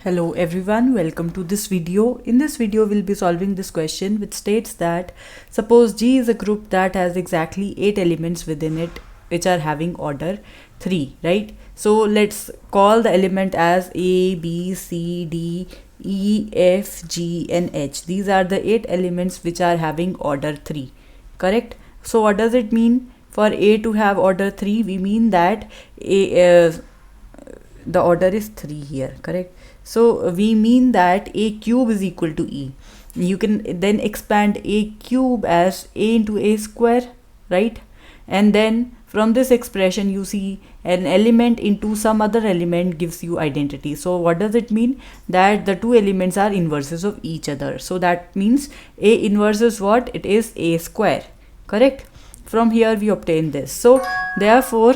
Hello everyone, welcome to this video. In this video, we'll be solving this question which states that suppose G is a group that has exactly 8 elements within it which are having order 3, right? So let's call the element as A, B, C, D, E, F, G and H. These are the 8 elements which are having order 3, correct? So what does it mean? For A to have order 3, we mean that the order is 3 here, correct? So we mean that A cube is equal to E. You can then expand A cube as A into A square, right? And then from this expression you see an element into some other element gives you identity. So what does it mean? That the two elements are inverses of each other. So that means A inverse is what? It is A square, correct? From here we obtain this. So therefore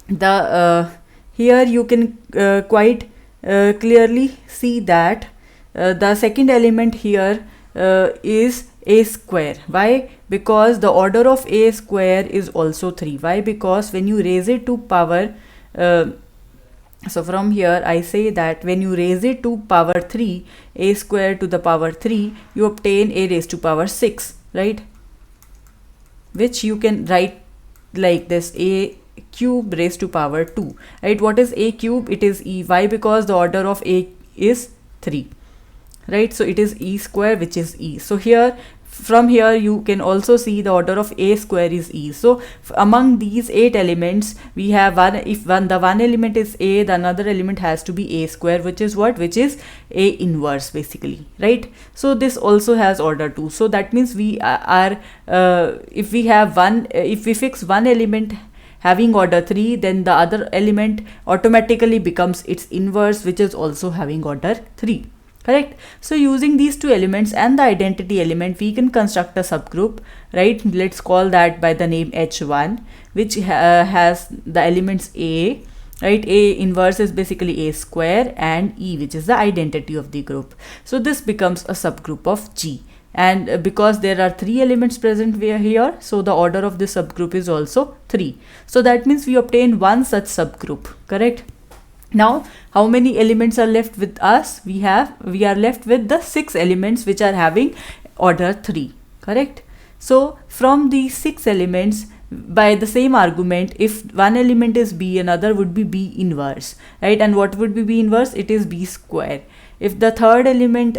the here you can quite clearly see that the second element here is A square. Why? Because the order of A square is also 3. Why? Because when you raise it to power so from here I say that when you raise it to power 3, A square to the power 3, you obtain A raised to power 6, right? Which you can write like this: A cube raised to power 2, right? What is A cube? It is E. Why? Because the order of A is 3, right? So it is E square, which is E. So here, from here you can also see the order of A square is E. So among these 8 elements we have the one element is A, the another element has to be A square, which is what? Which is A inverse basically, right? So this also has order 2. So that means we are if we fix one element having order 3, then the other element automatically becomes its inverse, which is also having order 3, correct? So using these two elements and the identity element, we can construct a subgroup, right? Let's call that by the name H1, which has the elements A, right? A inverse is basically A square, and E, which is the identity of the group. So this becomes a subgroup of G. And because there are 3 elements present here, so the order of this subgroup is also 3. So that means we obtain one such subgroup, correct? Now how many elements are left with us? We are left with the 6 elements which are having order 3, correct? So from these 6 elements, by the same argument, if one element is B, another would be B inverse, right? And what would be B inverse? It is B square. If the third element,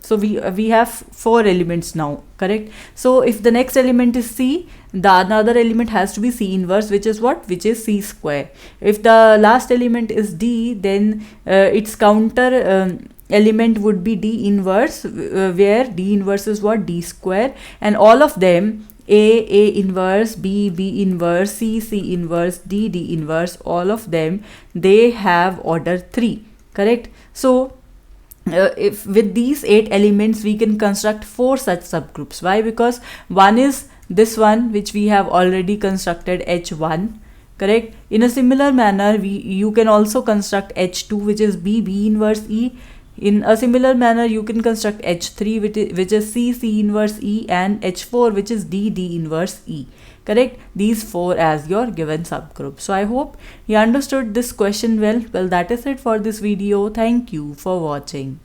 so we have 4 elements now, correct? So if the next element is C, the another element has to be C inverse, which is what? Which is C square. If the last element is D, then its counter element would be D inverse, where D inverse is what? D square. And all of them, A inverse, B inverse, C inverse, D inverse, all of them, they have order 3, correct? So if with these 8 elements we can construct 4 such subgroups. Why? Because one is this one which we have already constructed, H1, correct? In a similar manner you can also construct H2, which is B inverse E. In a similar manner you can construct H3, which is C inverse E, and H4, which is D inverse E, correct? These 4 as your given subgroup. So I hope you understood this question well. That is it for this video. Thank you for watching.